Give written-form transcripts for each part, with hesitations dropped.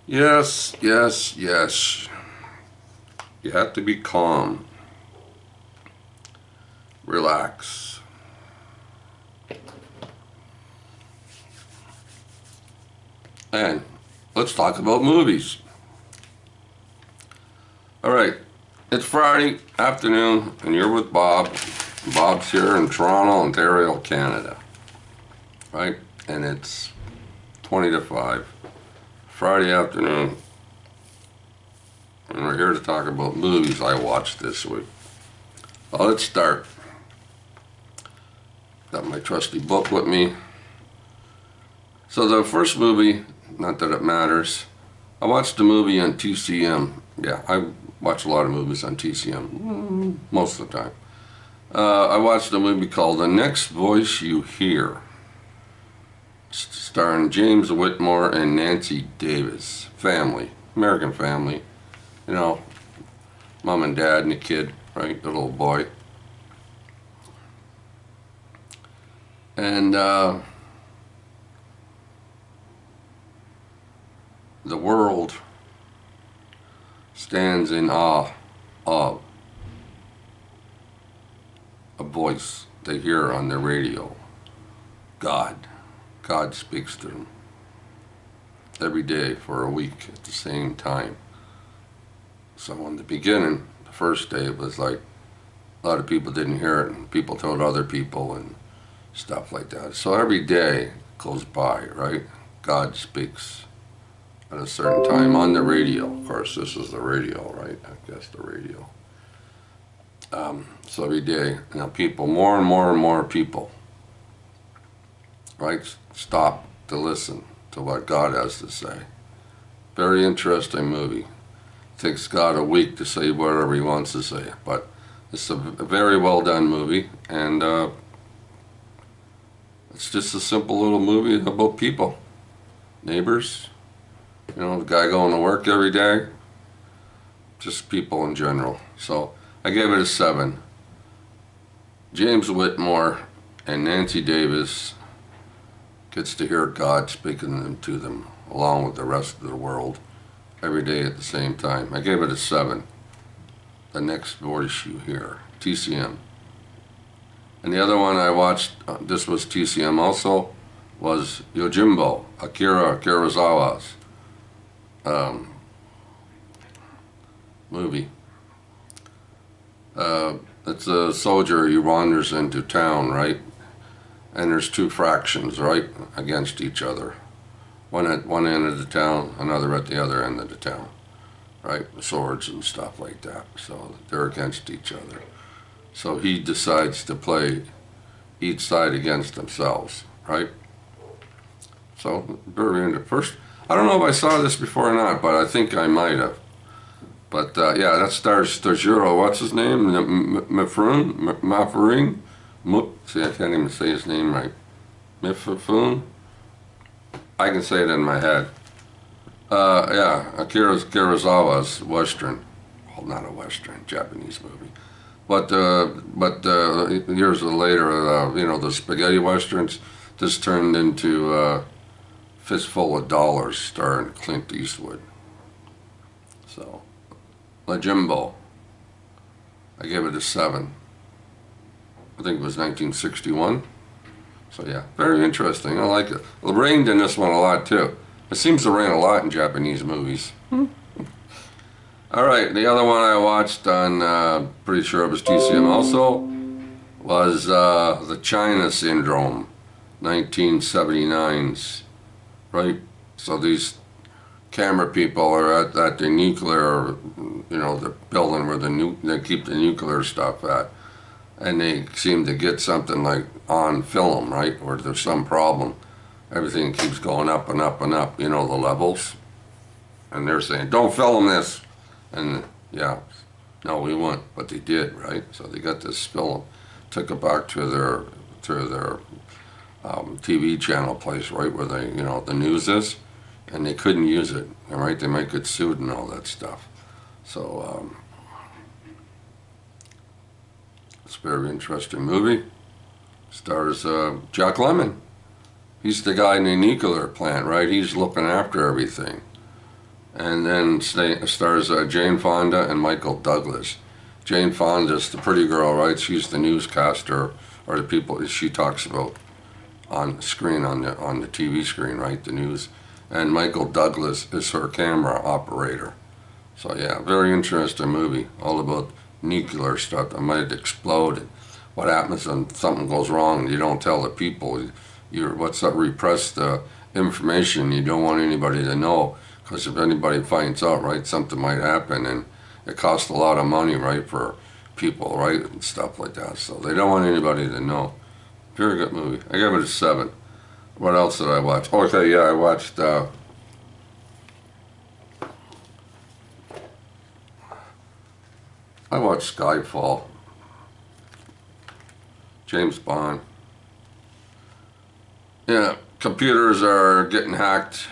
Yes, yes, yes. You have to be calm. Relax. And let's talk about movies. Alright, it's Friday afternoon and you're with Bob. Bob's here in Toronto, Ontario, Canada. Right? And it's 20 to 5. Friday afternoon. And we're here to talk about movies I watched this week. Well, let's start. Got my trusty book with me. So the first movie, not that it matters, I watched a movie on TCM. Yeah, I watch a lot of movies on TCM, most of the time. I watched a movie called The Next Voice You Hear, starring James Whitmore and Nancy Davis. Family, American family. You know, mom and dad and a kid, right, the little boy. And the world stands in awe of a voice they hear on the radio. God. God speaks to them every day for a week at the same time. So in the beginning, the first day, it was like a lot of people didn't hear it and people told other people and stuff like that. So every day goes by, right? God speaks at a certain time on the radio. Of course, this is the radio, right? I guess the radio. So every day, now people, more and more and more people, right, stop to listen to what God has to say. Very interesting movie. It takes God a week to say whatever he wants to say, but it's a very well done movie, and it's just a simple little movie about people, neighbors, you know, the guy going to work every day, just people in general. So I gave it a 7. James Whitmore and Nancy Davis gets to hear God speaking to them along with the rest of the world every day at the same time. I gave it a 7. The Next Voice You Hear, TCM. And the other one I watched, this was TCM also, was Yojimbo, Akira Kurosawa's movie. It's a soldier, he wanders into town, right? And there's two fractions, right, against each other. One at one end of the town, another at the other end of the town, right? Swords and stuff like that. So they're against each other. So he decides to play each side against themselves, right? So very into first. I don't know if I saw this before or not, but I think I might have. But yeah, that stars Stajuro. What's his name? Mafarin? See, I can't even say his name right. Mifafun? I can say it in my head. Yeah, Akira Kurosawa's Western. Well, not a Western, Japanese movie. But years later, you know, the spaghetti westerns, this turned into Fistful of Dollars starring Clint Eastwood. So, Yojimbo, I gave it a 7. I think it was 1961. So yeah, very interesting. I like it. It rained in this one a lot too. It seems to rain a lot in Japanese movies. Alright, the other one I watched on, pretty sure it was TCM also, was The China Syndrome, 1979's, right? So these camera people are at the nuclear, you know, the building where they keep the nuclear stuff at. And they seem to get something like on film, right? Or there's some problem. Everything keeps going up and up and up, you know, the levels. And they're saying, don't film this. And yeah, no, we won't. But they did, right? So they got this film, took it back to their TV channel place, right, where they, you know, the news is. And they couldn't use it, all right? They might get sued and all that stuff. So, it's a very interesting movie. Stars Jack Lemmon. He's the guy in the nuclear plant, right? He's looking after everything. And then stars Jane Fonda and Michael Douglas. Jane Fonda's the pretty girl, right? She's the newscaster, or the people she talks about on the screen, on the TV screen, right? The news. And Michael Douglas is her camera operator. So yeah, very interesting movie, all about nuclear stuff that might explode. And what happens when something goes wrong and you don't tell the people? What's that repressed information you don't want anybody to know, because if anybody finds out, right, something might happen, and it costs a lot of money, right, for people, right, and stuff like that. So they don't want anybody to know. Very good movie. I gave it a 7. What else did I watch? Okay, yeah, I watched Skyfall. James Bond. Yeah, computers are getting hacked,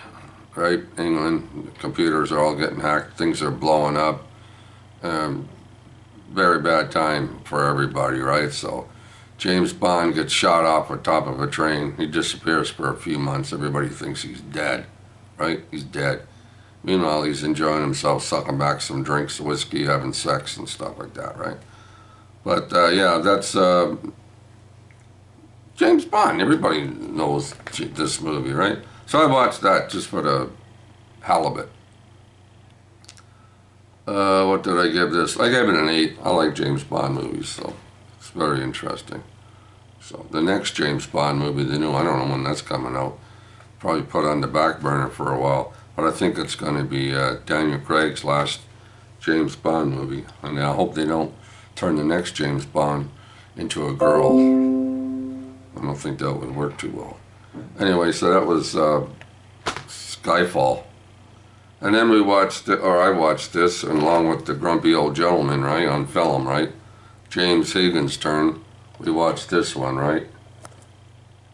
right? England, computers are all getting hacked. Things are blowing up. Very bad time for everybody, right? So James Bond gets shot off the top of a train. He disappears for a few months. Everybody thinks he's dead, right? He's dead. Meanwhile, he's enjoying himself, sucking back some drinks, whiskey, having sex and stuff like that, right? But yeah, that's James Bond. Everybody knows this movie, right? So I watched that just for the halibut. What did I give this? I gave it an 8. I like James Bond movies, so it's very interesting. So the next James Bond movie, the new, I don't know when that's coming out. Probably put on the back burner for a while. But I think it's going to be Daniel Craig's last James Bond movie. And I hope they don't turn the next James Bond into a girl. I don't think that would work too well. Anyway, so that was Skyfall. And then I watched this along with the Grumpy Old Gentleman, right, on film, right? James Higgins' turn. We watched this one, right?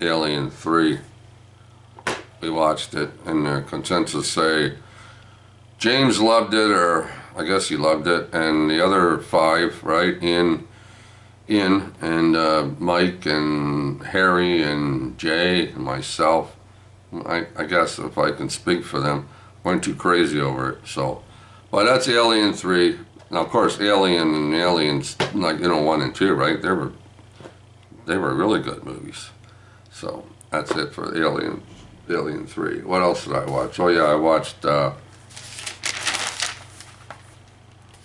Alien 3. We watched it, and the consensus say James loved it, or I guess he loved it, and the other 5, right? Ian and Mike and Harry and Jay and myself, I guess if I can speak for them, went too crazy over it. So, but that's Alien 3. Now, of course, Alien and Aliens, like, 1 and 2, right? They were really good movies. So that's it for Alien 3. What else did I watch? Oh yeah, I watched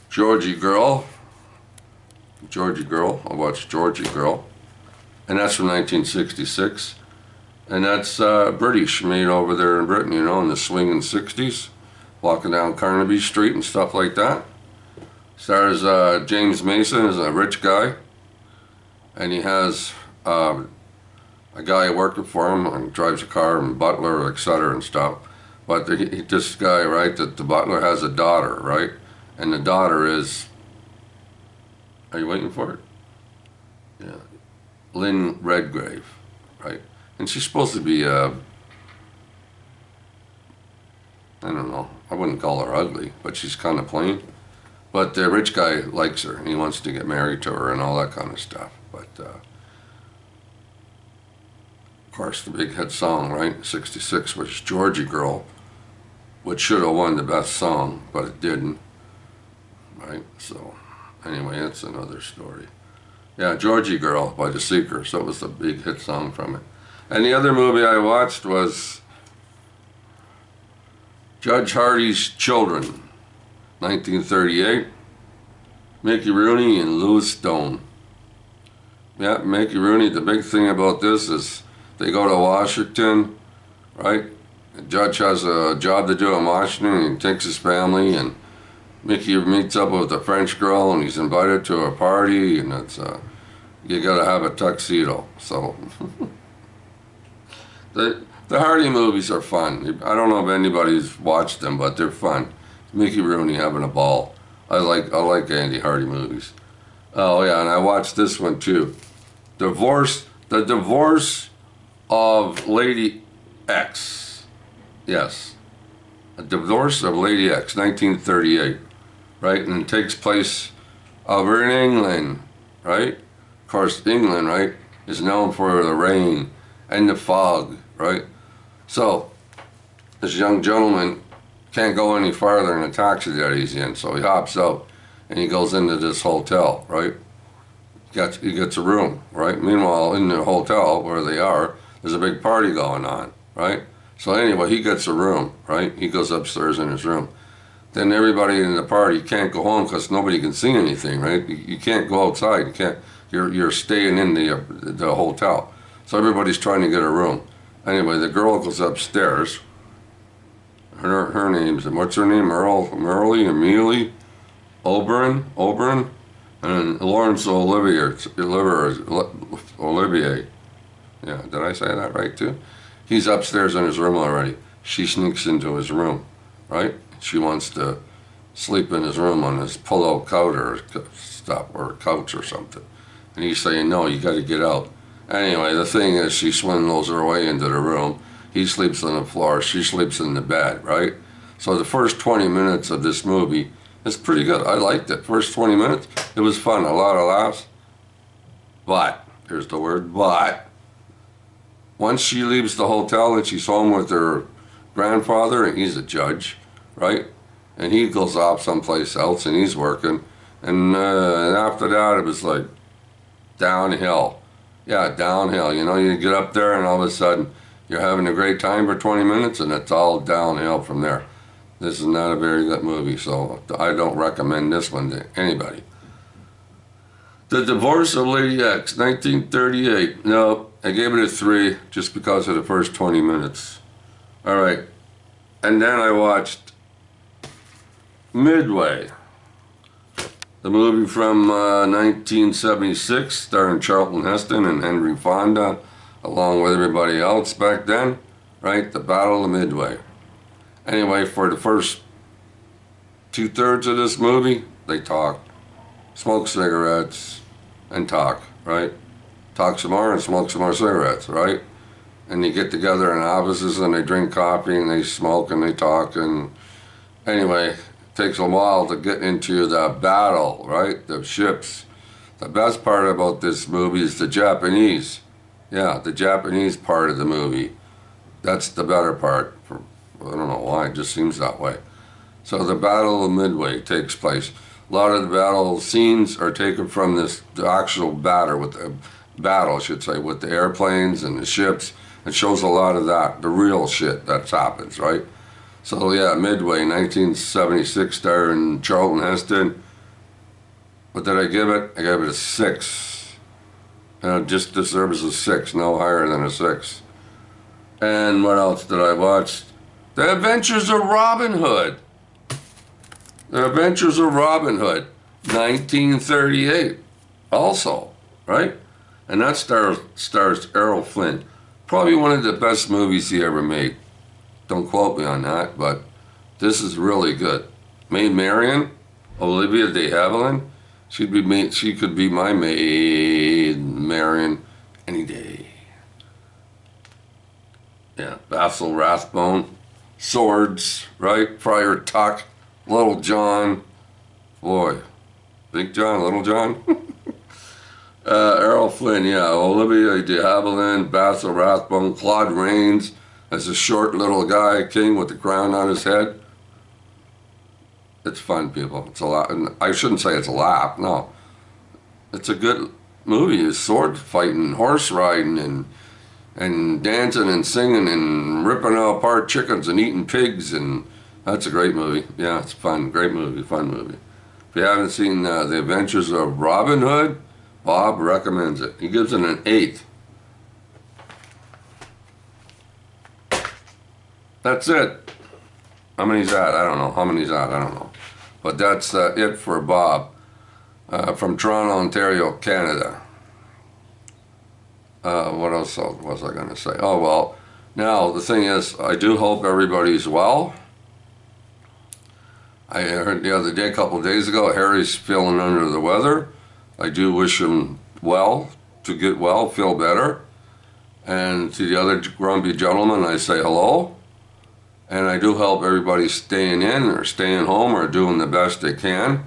Georgie Girl. I watched Georgie Girl, and that's from 1966, and that's British, made over there in Britain, in the swinging 60s, walking down Carnaby Street and stuff like that. Stars James Mason as a rich guy, and he has a guy working for him and drives a car and butler, etc. and stuff. But this guy, right, that the butler has a daughter, right, and the daughter is, are you waiting for it? Yeah, Lynn Redgrave, right? And she's supposed to be, I don't know, I wouldn't call her ugly, but she's kind of plain. But the rich guy likes her, and he wants to get married to her and all that kind of stuff. But, of course, the big hit song, right, 66, was Georgie Girl, which should have won the best song, but it didn't, right? So anyway, that's another story. Yeah, Georgie Girl by The Seekers. That was the big hit song from it. And the other movie I watched was Judge Hardy's Children, 1938. Mickey Rooney and Louis Stone. Yeah, Mickey Rooney, the big thing about this is they go to Washington, right? The judge has a job to do in Washington, and he takes his family, and Mickey meets up with a French girl, and he's invited to a party, and it's you gotta have a tuxedo. So the Hardy movies are fun. I don't know if anybody's watched them, but they're fun. Mickey Rooney having a ball. I like Andy Hardy movies. Oh yeah, and I watched this one too. The Divorce of Lady X. Yes, A Divorce of Lady X, 1938. Right, and it takes place over in England, right? Of course, England, right, is known for the rain and the fog, right? So this young gentleman can't go any farther in a taxi that he's in, so he hops out and he goes into this hotel, right? He gets a room, right? Meanwhile, in the hotel where they are, there's a big party going on, right? So anyway, he gets a room, right? He goes upstairs in his room. Then everybody in the party can't go home because nobody can see anything, right? You can't go outside. You can't. You're staying in the hotel. So everybody's trying to get a room. Anyway, the girl goes upstairs. Her name's, what's her name? Amelie Oberon, and Laurence Olivier. Yeah, did I say that right too? He's upstairs in his room already. She sneaks into his room, right? She wants to sleep in his room on his pillow couch or stuff, or a couch or something. And he's saying, no, you got to get out. Anyway, the thing is, she swindles her way into the room. He sleeps on the floor. She sleeps in the bed, right? So the first 20 minutes of this movie is pretty good. I liked it. First 20 minutes, it was fun. A lot of laughs. But, here's the word, but. Once she leaves the hotel and she's home with her grandfather, and he's a judge, right? And he goes off someplace else and he's working. And after that, it was like downhill. Yeah, downhill. You know, you get up there and all of a sudden you're having a great time for 20 minutes and it's all downhill from there. This is not a very good movie, so I don't recommend this one to anybody. The Divorce of Lady X, 1938. No, I gave it a 3 just because of the first 20 minutes. All right. And then I watched Midway, the movie from 1976, starring Charlton Heston and Henry Fonda, along with everybody else back then, right? The Battle of Midway. Anyway, for the first 2/3 of this movie, they talk, smoke cigarettes, and talk, right? Talk some more and smoke some more cigarettes, right? And they get together in offices and they drink coffee and they smoke and they talk, and anyway, it takes a while to get into the battle, right? The ships. The best part about this movie is the Japanese. Yeah, the Japanese part of the movie. That's the better part. I don't know why, it just seems that way. So the Battle of Midway takes place. A lot of the battle scenes are taken from the actual battle, with the airplanes and the ships. It shows a lot of that, the real shit that happens, right? So yeah, Midway, 1976, starring Charlton Heston. What did I give it? I gave it a 6. And it just deserves a 6, no higher than a 6. And what else did I watch? The Adventures of Robin Hood. The Adventures of Robin Hood, 1938, also, right? And that stars Errol Flynn. Probably one of the best movies he ever made. Don't quote me on that, but this is really good. Maid Marian, Olivia de Havilland, she could be my Maid Marian any day. Yeah, Basil Rathbone, Swords, right? Friar Tuck, Little John, boy, Big John, Little John. Errol Flynn, yeah, Olivia de Havilland, Basil Rathbone, Claude Rains as a short little guy, king with the crown on his head. It's fun, people. It's a lot. I shouldn't say it's a laugh. No, it's a good movie. It's sword fighting, horse riding, and dancing and singing and ripping apart chickens and eating pigs, and that's a great movie. Yeah, it's fun. Great movie. Fun movie. If you haven't seen The Adventures of Robin Hood, Bob recommends it. He gives it an 8. That's it. How many's that? I don't know. How many's that? I don't know. But that's it for Bob from Toronto, Ontario, Canada. What else was I going to say? Oh, well, now the thing is, I do hope everybody's well. I heard the other day, a couple of days ago, Harry's feeling under the weather. I do wish him well, to get well, feel better. And to the other grumpy gentleman, I say hello. And I do hope everybody's staying in or staying home or doing the best they can.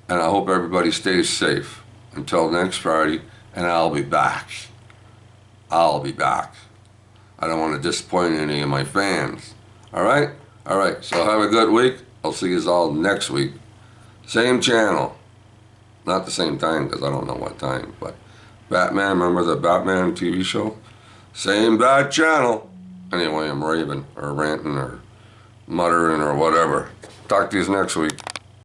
And I hope everybody stays safe until next Friday, and I'll be back. I'll be back. I don't want to disappoint any of my fans. All right? All right, so have a good week. I'll see you all next week. Same channel. Not the same time, because I don't know what time, but Batman, remember the Batman TV show? Same bad channel. Anyway, I'm raving, or ranting, or muttering, or whatever. Talk to you next week.